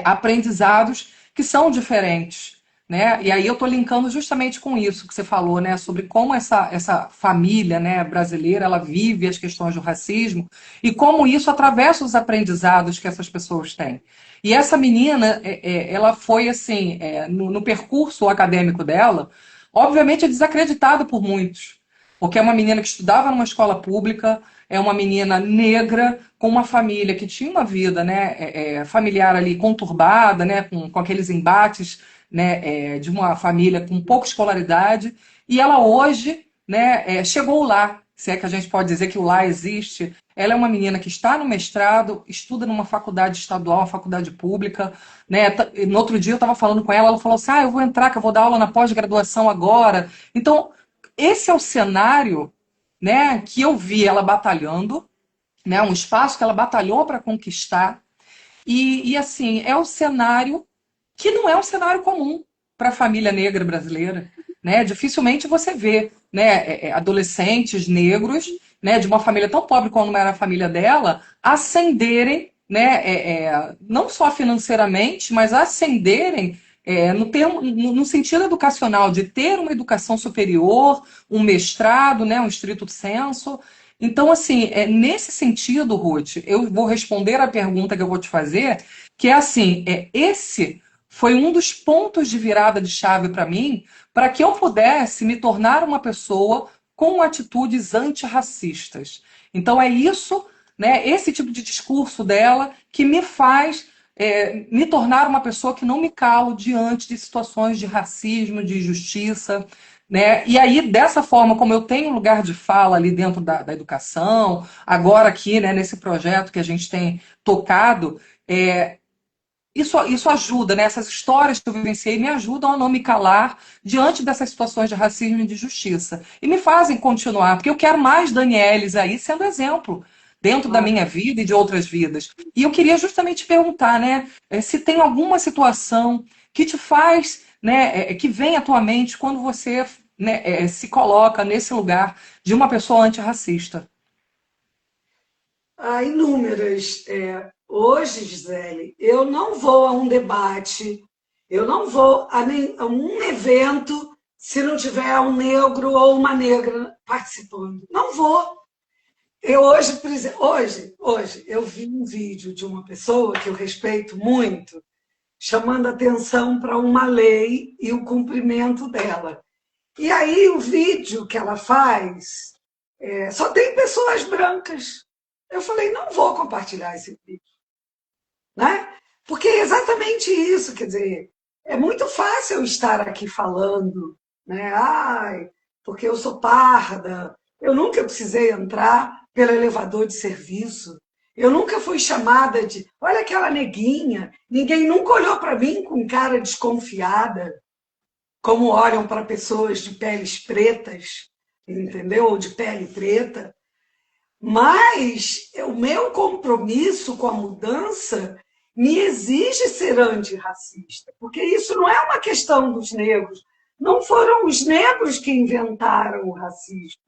aprendizados que são diferentes. Né? E aí eu estou linkando justamente com isso que você falou, né, sobre como essa família, né, brasileira ela vive as questões do racismo e como isso atravessa os aprendizados que essas pessoas têm. E essa menina, ela foi assim, no percurso acadêmico dela, obviamente é desacreditada por muitos, porque é uma menina que estudava numa escola pública, é uma menina negra com uma família que tinha uma vida, né, familiar ali conturbada, né, com aqueles embates né, de uma família com pouca escolaridade, e ela hoje, né, chegou lá, se é que a gente pode dizer que o lá existe. Ela é uma menina que está no mestrado, estuda numa faculdade estadual, uma faculdade pública, né? No outro dia eu estava falando com ela, ela falou assim, eu vou entrar, que eu vou dar aula na pós-graduação agora. Então, esse é o cenário, né, que eu vi ela batalhando, né, um espaço que ela batalhou para conquistar, assim, é o cenário que não é um cenário comum para a família negra brasileira, né? Dificilmente você vê, né, adolescentes negros, né, de uma família tão pobre como era a família dela, ascenderem, né, não só financeiramente, mas ascenderem no sentido educacional, de ter uma educação superior, um mestrado, né, um estrito sensu. Então, assim, nesse sentido, Ruth, eu vou responder a pergunta que eu vou te fazer, que é assim, esse foi um dos pontos de virada de chave para mim, para que eu pudesse me tornar uma pessoa com atitudes antirracistas. Então é isso, né, esse tipo de discurso dela que me faz me tornar uma pessoa que não me calo diante de situações de racismo, de injustiça. Né? E aí, dessa forma, como eu tenho um lugar de fala ali dentro da educação, agora aqui, né, nesse projeto que a gente tem tocado, isso ajuda, né? Essas histórias que eu vivenciei me ajudam a não me calar diante dessas situações de racismo e de justiça. E me fazem continuar, porque eu quero mais Danieles aí sendo exemplo dentro da minha vida e de outras vidas. E eu queria justamente te perguntar, né, se tem alguma situação que te faz, né, que vem à tua mente quando você, né, se coloca nesse lugar de uma pessoa antirracista. Há inúmeras. Hoje, Gisele, eu não vou a um debate, eu não vou a um evento se não tiver um negro ou uma negra participando. Não vou. Eu hoje, por exemplo, hoje, eu vi um vídeo de uma pessoa que eu respeito muito, chamando atenção para uma lei e o cumprimento dela. E aí o vídeo que ela faz só tem pessoas brancas. Eu falei, não vou compartilhar esse vídeo, né? Porque é exatamente isso, quer dizer, é muito fácil eu estar aqui falando, né? Ai, porque eu sou parda, eu nunca precisei entrar pelo elevador de serviço, eu nunca fui chamada de, olha aquela neguinha, ninguém nunca olhou para mim com cara desconfiada, como olham para pessoas de peles pretas, entendeu? Ou de pele preta. Mas o meu compromisso com a mudança me exige ser antirracista, porque isso não é uma questão dos negros. Não foram os negros que inventaram o racismo,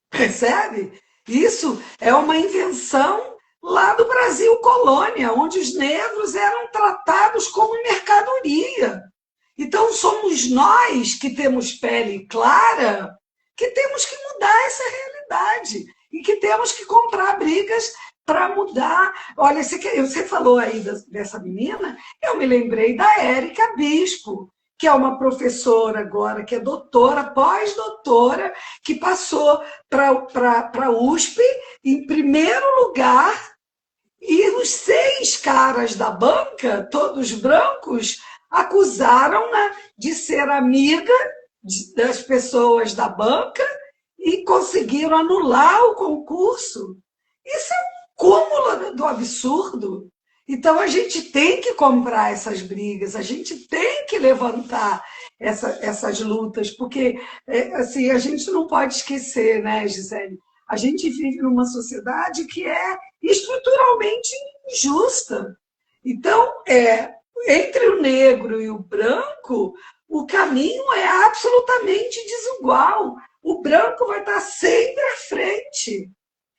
percebe? Isso é uma invenção lá do Brasil colônia, onde os negros eram tratados como mercadoria. Então somos nós que temos pele clara que temos que mudar essa realidade e que temos que comprar brigas para mudar. Olha, você falou aí dessa menina, eu me lembrei da Érica Bispo, que é uma professora agora, que é doutora, pós-doutora, que passou para a USP em primeiro lugar, e os 6 caras da banca, todos brancos, acusaram-na de ser amiga das pessoas da banca e conseguiram anular o concurso. Isso é um cúmulo do absurdo. Então a gente tem que comprar essas brigas, a gente tem que levantar essas lutas, porque assim, a gente não pode esquecer, né, Gisele? A gente vive numa sociedade que é estruturalmente injusta. Então, entre o negro e o branco, o caminho é absolutamente desigual. O branco vai estar sempre à frente.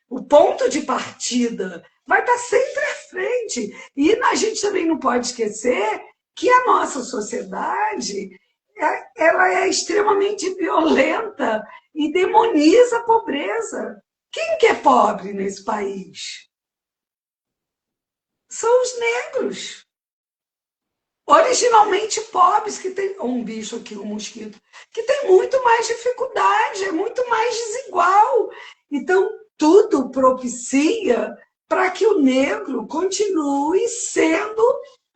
O ponto de partida vai estar sempre à frente. E a gente também não pode esquecer que a nossa sociedade ela é extremamente violenta e demoniza a pobreza. Quem que é pobre nesse país? São os negros. Originalmente pobres, que tem um bicho aqui, um mosquito, que tem muito mais dificuldade, é muito mais desigual. Então, tudo propicia para que o negro continue sendo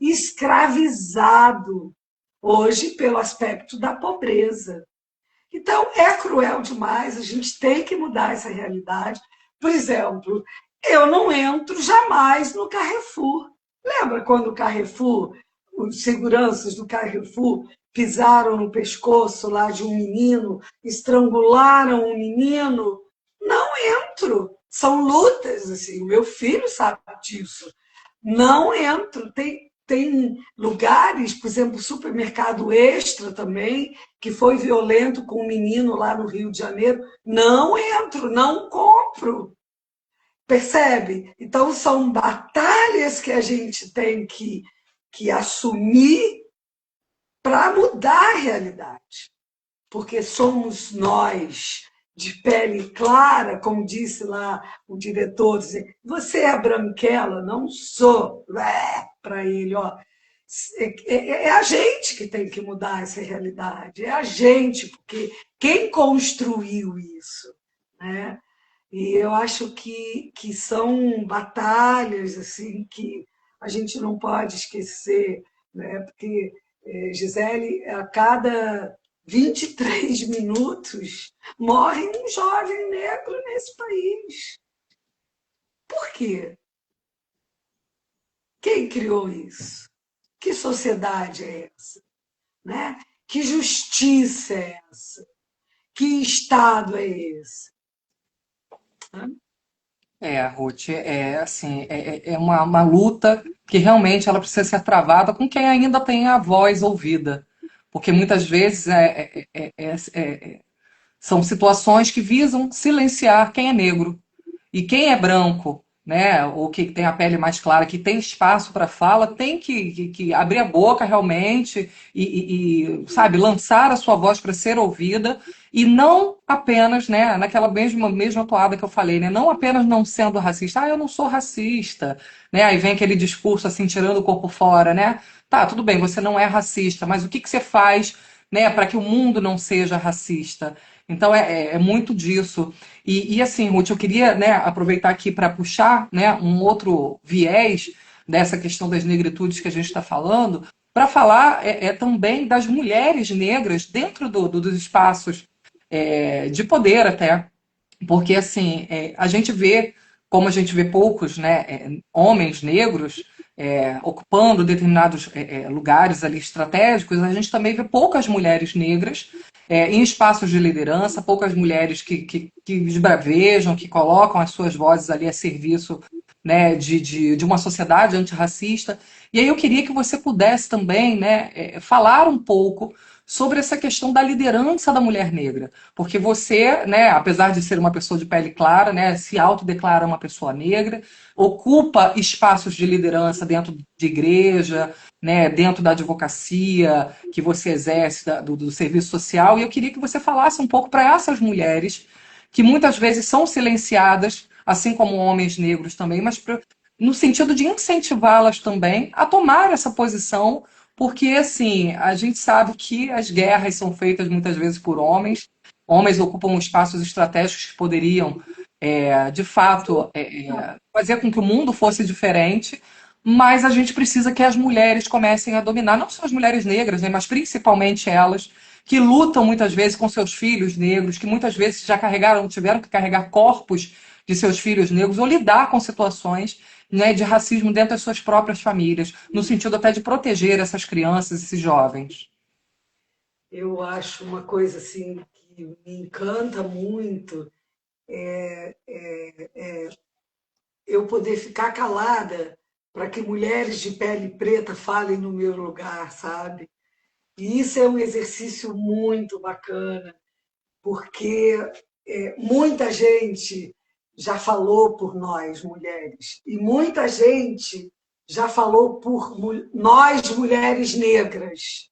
escravizado. hoje pelo aspecto da pobreza. Então, é cruel demais, a gente tem que mudar essa realidade. Por exemplo, eu não entro jamais no Carrefour. Lembra quando o Carrefour, os seguranças do Carrefour pisaram no pescoço lá de um menino, estrangularam um menino? Não entro. São lutas, assim, o meu filho sabe disso. Não entro. Tem lugares, por exemplo, o supermercado Extra também, que foi violento com um menino lá no Rio de Janeiro. Não entro, não compro. Percebe? Então, são batalhas que a gente tem que assumir para mudar a realidade. Porque somos nós, de pele clara, como disse lá o diretor, você é a branquela? Não sou. Para ele, ó. É a gente que tem que mudar essa realidade, é a gente, porque quem construiu isso, né? E eu acho que são batalhas assim que a gente não pode esquecer, né? Porque, Gisele, a cada 23 minutos morre um jovem negro nesse país. Por quê? Quem criou isso? Que sociedade é essa? Né? Que justiça é essa? Que Estado é esse? Ruth, assim, é uma luta que realmente ela precisa ser travada com quem ainda tem a voz ouvida. Porque muitas vezes são situações que visam silenciar quem é negro. E quem é branco, né, ou que tem a pele mais clara, que tem espaço para fala, tem que abrir a boca realmente sabe, lançar a sua voz para ser ouvida e não apenas, né, naquela mesma toada que eu falei, né, não apenas não sendo racista, eu não sou racista, né, aí vem aquele discurso assim, tirando o corpo fora, né, tá, tudo bem, você não é racista, mas o que você faz, né, para que o mundo não seja racista? Então é muito disso. Assim, Ruth, eu queria, né, aproveitar aqui para puxar, né, um outro viés dessa questão das negritudes que a gente está falando, para falar também das mulheres negras dentro dos espaços de poder até. Porque, assim, a gente vê, como a gente vê poucos, né, homens negros ocupando determinados lugares ali estratégicos, a gente também vê poucas mulheres negras em espaços de liderança, poucas mulheres que esbravejam, que colocam as suas vozes ali a serviço, né, de uma sociedade antirracista. E aí eu queria que você pudesse também, né, falar um pouco sobre essa questão da liderança da mulher negra. Porque você, né, apesar de ser uma pessoa de pele clara, né, se autodeclara uma pessoa negra, ocupa espaços de liderança dentro de igreja, né, dentro da advocacia que você exerce do serviço social. E eu queria que você falasse um pouco para essas mulheres que muitas vezes são silenciadas, assim como homens negros também, mas no sentido de incentivá-las também a tomar essa posição, porque assim, a gente sabe que as guerras são feitas muitas vezes por homens, homens ocupam espaços estratégicos que poderiam, de fato, fazer com que o mundo fosse diferente, mas a gente precisa que as mulheres comecem a dominar, não só as mulheres negras, né, mas principalmente elas, que lutam muitas vezes com seus filhos negros, que muitas vezes já carregaram, tiveram que carregar corpos de seus filhos negros, ou lidar com situações, né, de racismo dentro das suas próprias famílias, no sentido até de proteger essas crianças, esses jovens. Eu acho uma coisa assim que me encanta muito eu poder ficar calada para que mulheres de pele preta falem no meu lugar, sabe? E isso é um exercício muito bacana, porque muita gente já falou por nós, mulheres, e muita gente já falou por nós, mulheres negras.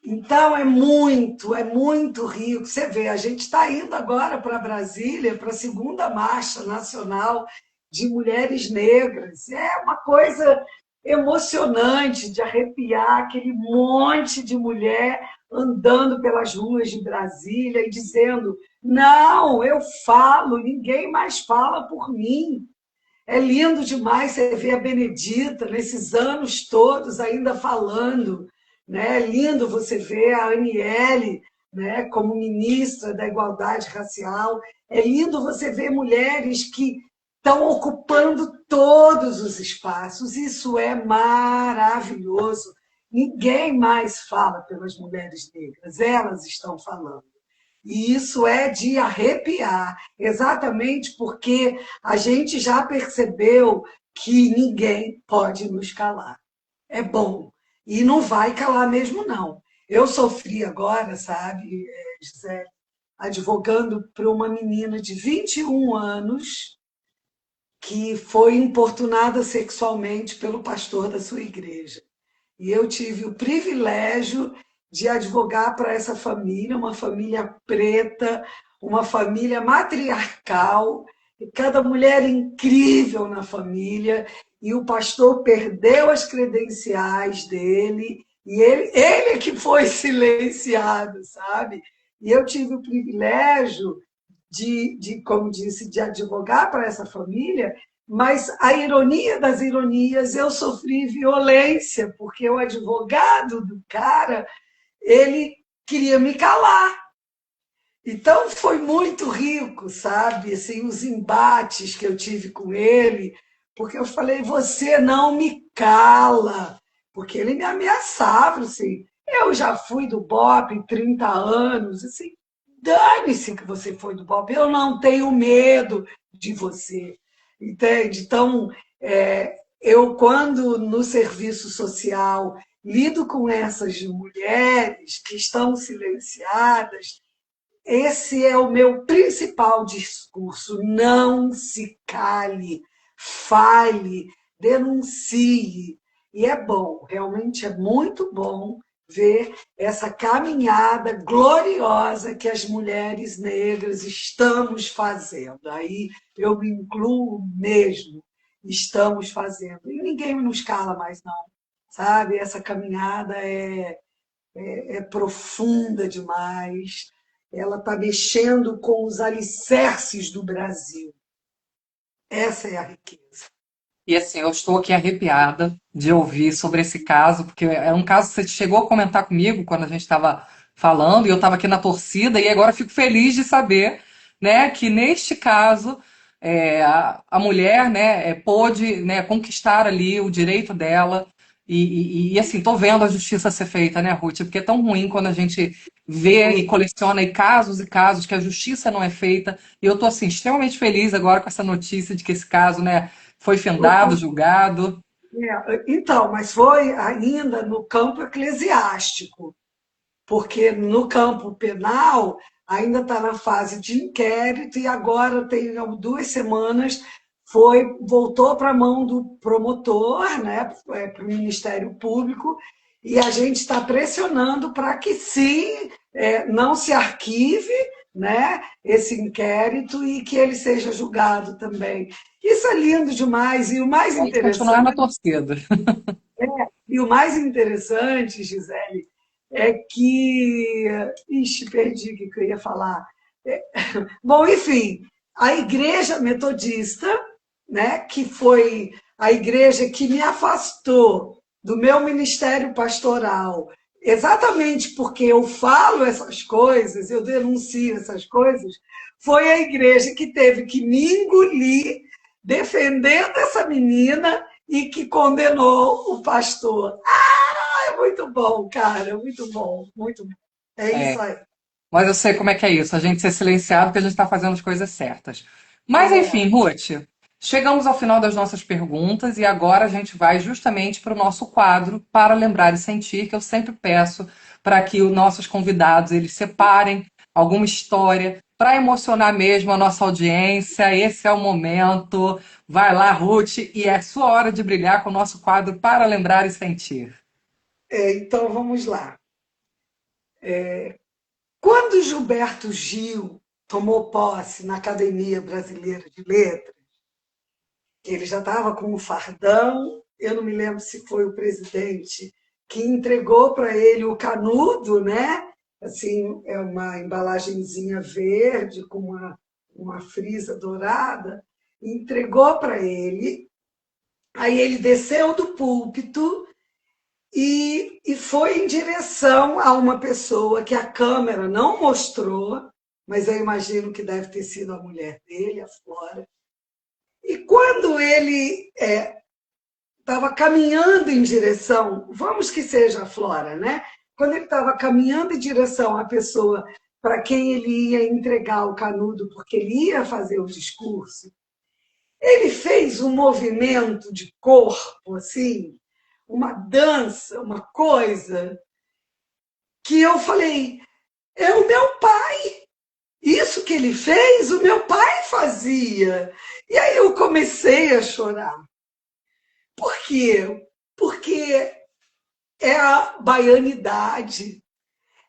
Então é muito rico. Você vê, a gente está indo agora para Brasília, para a segunda marcha nacional de mulheres negras. É uma coisa emocionante de arrepiar aquele monte de mulher andando pelas ruas de Brasília e dizendo: não, eu falo, ninguém mais fala por mim. É lindo demais você ver a Benedita nesses anos todos ainda falando, né? É lindo você ver a Aniele, né, como ministra da Igualdade Racial. É lindo você ver mulheres que estão ocupando todos os espaços. Isso é maravilhoso. Ninguém mais fala pelas mulheres negras, elas estão falando. E isso é de arrepiar, exatamente porque a gente já percebeu que ninguém pode nos calar. É bom. E não vai calar mesmo, não. Eu sofri agora, sabe, Gisele, advogando para uma menina de 21 anos que foi importunada sexualmente pelo pastor da sua igreja. E eu tive o privilégio de advogar para essa família, uma família preta, uma família matriarcal, e cada mulher incrível na família, e o pastor perdeu as credenciais dele, e ele é que foi silenciado, sabe? E eu tive o privilégio como disse, de advogar para essa família, mas a ironia das ironias, eu sofri violência, porque o advogado do cara, ele queria me calar. Então foi muito rico, sabe? Assim, os embates que eu tive com ele, porque eu falei, você não me cala, porque ele me ameaçava, assim. Eu já fui do BOP 30 anos, assim, dane-se que você foi do BOP, eu não tenho medo de você, entende? Então, eu, quando no serviço social lido com essas mulheres que estão silenciadas, esse é o meu principal discurso. Não se cale, fale, denuncie. E é bom, realmente é muito bom ver essa caminhada gloriosa que as mulheres negras estamos fazendo. Aí eu me incluo mesmo, estamos fazendo. E ninguém nos cala mais, não. Sabe? Essa caminhada é profunda demais, ela está mexendo com os alicerces do Brasil. Essa é a riqueza. E assim, eu estou aqui arrepiada de ouvir sobre esse caso, porque é um caso que você chegou a comentar comigo quando a gente estava falando, e eu estava aqui na torcida, e agora fico feliz de saber, né, que neste caso a mulher, né, pôde, né, conquistar ali o direito dela. E assim, tô vendo a justiça ser feita, né, Ruth? Porque é tão ruim quando a gente vê e coleciona e casos que a justiça não é feita. E eu tô assim extremamente feliz agora com essa notícia de que esse caso, né, foi findado, julgado. Então, mas foi ainda no campo eclesiástico, porque no campo penal ainda está na fase de inquérito e agora tem 2 semanas voltou para a mão do promotor, né, para o Ministério Público, e a gente está pressionando para que sim, não se arquive, né, esse inquérito e que ele seja julgado também. Isso é lindo demais e o mais Vamos continuar na interessante torcida. Gisele, é que. Ixi, perdi o que eu ia falar. Bom, enfim, a Igreja Metodista, né, que foi a igreja que me afastou do meu ministério pastoral, exatamente porque eu falo essas coisas, eu denuncio essas coisas, foi a igreja que teve que me engolir defendendo essa menina e que condenou o pastor. É muito bom, cara, muito bom, muito bom. É isso É, aí. mas eu sei como é que é isso, a gente ser silenciado porque a gente está fazendo as coisas certas. Mas enfim, Ruth, chegamos ao final das nossas perguntas e agora a gente vai justamente para o nosso quadro para lembrar e sentir, que eu sempre peço para que os nossos convidados eles separem alguma história para emocionar mesmo a nossa audiência. Esse é o momento. Vai lá, Ruth, e é sua hora de brilhar com o nosso quadro para lembrar e sentir. Então vamos lá. Quando Gilberto Gil tomou posse na Academia Brasileira de Letras, ele já estava com um fardão, eu não me lembro se foi o presidente que entregou para ele o canudo, né? Assim, é uma embalagenzinha verde com uma frisa dourada, entregou para ele. Aí ele desceu do púlpito e foi em direção a uma pessoa que a câmera não mostrou, mas eu imagino que deve ter sido a mulher dele, a Flora. E quando ele estava caminhando em direção, vamos que seja a Flora, né? Quando ele estava caminhando em direção à pessoa para quem ele ia entregar o canudo, porque ele ia fazer o discurso, ele fez um movimento de corpo, assim, uma dança, uma coisa, que eu falei, é o meu pai. Isso que ele fez, o meu pai fazia. E aí eu comecei a chorar. Por quê? Porque é a baianidade,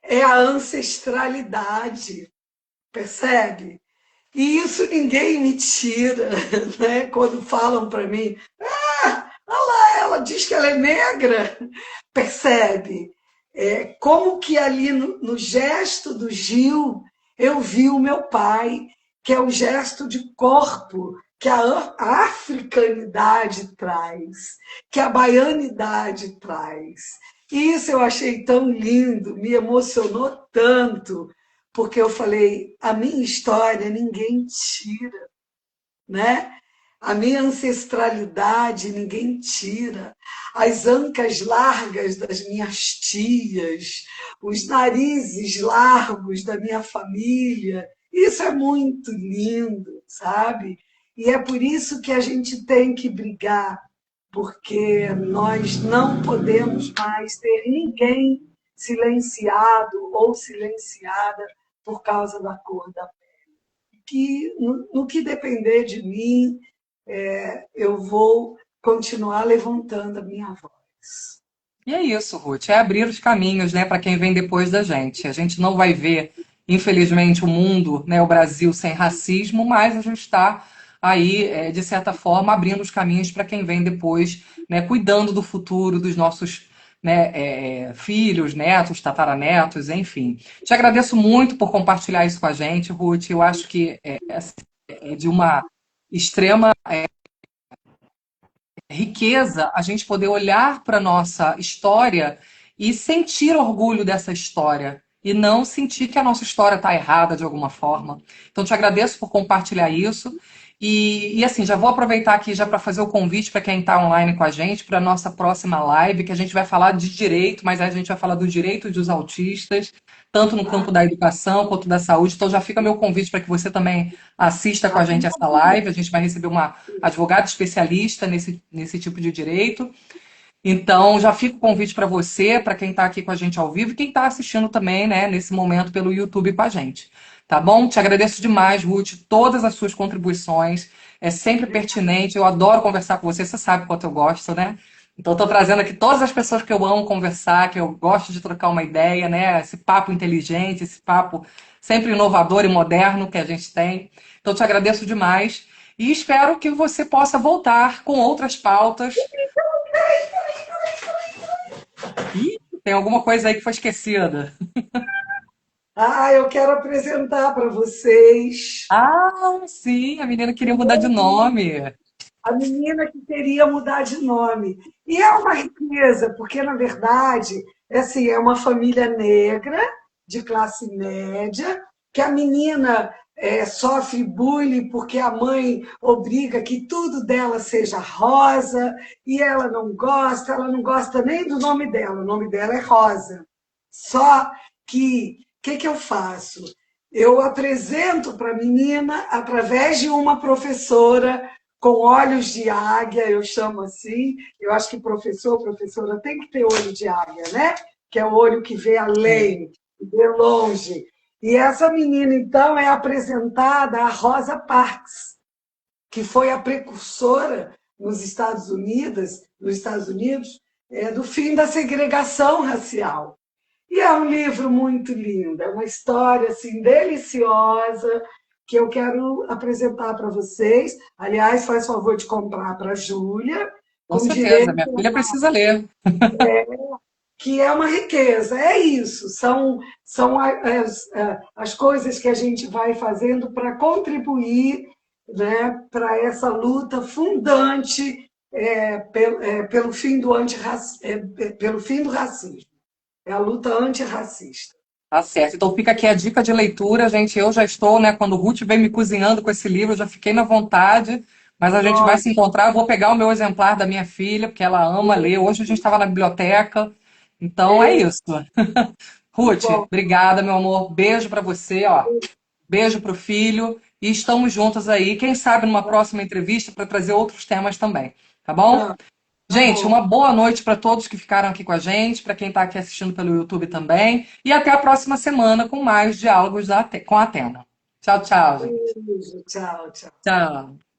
é a ancestralidade, percebe? E isso ninguém me tira, né? Quando falam para mim, olha lá, ela diz que ela é negra, percebe? Como que ali no gesto do Gil eu vi o meu pai, que é o gesto de corpo que a africanidade traz, que a baianidade traz. E isso eu achei tão lindo, me emocionou tanto, porque eu falei, a minha história ninguém tira, né? A minha ancestralidade ninguém tira. As ancas largas das minhas tias, os narizes largos da minha família. Isso é muito lindo, sabe? E é por isso que a gente tem que brigar, porque nós não podemos mais ter ninguém silenciado ou silenciada por causa da cor da que no que depender de mim, eu vou continuar levantando a minha voz. E é isso, Ruth, é abrir os caminhos, né, para quem vem depois da gente. A gente não vai ver, infelizmente, o mundo, né, o Brasil sem racismo, mas a gente está aí, de certa forma, abrindo os caminhos para quem vem depois, né, cuidando do futuro dos nossos, né, filhos, netos, tataranetos, enfim. Te agradeço muito por compartilhar isso com a gente, Ruth. Eu acho que é de uma extrema riqueza a gente poder olhar para a nossa história e sentir orgulho dessa história e não sentir que a nossa história está errada de alguma forma. Então, te agradeço por compartilhar isso. Assim, já vou aproveitar aqui já para fazer o convite para quem está online com a gente para a nossa próxima live, que a gente vai falar de direito, mas a gente vai falar do direito dos autistas, tanto no campo da educação quanto da saúde. Então, já fica meu convite para que você também assista com a gente essa live. A gente vai receber uma advogada especialista nesse tipo de direito. Então, já fica o convite para você, para quem está aqui com a gente ao vivo e quem está assistindo também, né, nesse momento pelo YouTube com a gente. Tá bom? Te agradeço demais, Ruth, todas as suas contribuições. É sempre pertinente. Eu adoro conversar com você, você sabe quanto eu gosto, né? Então, estou trazendo aqui todas as pessoas que eu amo conversar, que eu gosto de trocar uma ideia, né? Esse papo inteligente, esse papo sempre inovador e moderno que a gente tem. Então, te agradeço demais e espero que você possa voltar com outras pautas. Ih, tem alguma coisa aí que foi esquecida. Eu quero apresentar para vocês Ah, sim, a menina queria mudar de nome. a menina que queria mudar de nome. E é uma riqueza, porque, na verdade, assim, é uma família negra, de classe média, que a menina sofre bullying porque a mãe obriga que tudo dela seja rosa, e ela não gosta nem do nome dela, o nome dela é Rosa. Só que, o que eu faço? Eu apresento para a menina através de uma professora com olhos de águia, eu chamo assim. Eu acho que professor, professora tem que ter olho de águia, né? Que é o olho que vê além, que vê longe. E essa menina, então, é apresentada a Rosa Parks, que foi a precursora nos Estados Unidos, do fim da segregação racial. E é um livro muito lindo, é uma história assim deliciosa que eu quero apresentar para vocês. Aliás, faz favor de comprar para a Júlia, Com com certeza, direito, minha filha precisa ler. que é uma riqueza. É isso, são as coisas que a gente vai fazendo para contribuir, né, para essa luta fundante pelo fim do pelo fim do racismo. É a luta antirracista. Tá certo. Então fica aqui a dica de leitura, gente. Eu já estou, né? Quando o Ruth veio me cozinhando com esse livro, eu já fiquei na vontade. Mas a gente vai se Ótimo, encontrar. Eu vou pegar o meu exemplar da minha filha, porque ela ama ler. Hoje a gente estava na biblioteca. Então é é, isso. Ruth, bom, obrigada, meu amor. Beijo para você, ó. Beijo pro filho. E estamos juntos aí. Quem sabe numa próxima entrevista para trazer outros temas também. Tá bom? tá, tá Gente, bom. uma boa noite para todos que ficaram aqui com a gente, para quem está aqui assistindo pelo YouTube também. E até a próxima semana com mais diálogos com a Atena. Tchau, tchau, gente. Beijo, tchau, tchau. Tchau.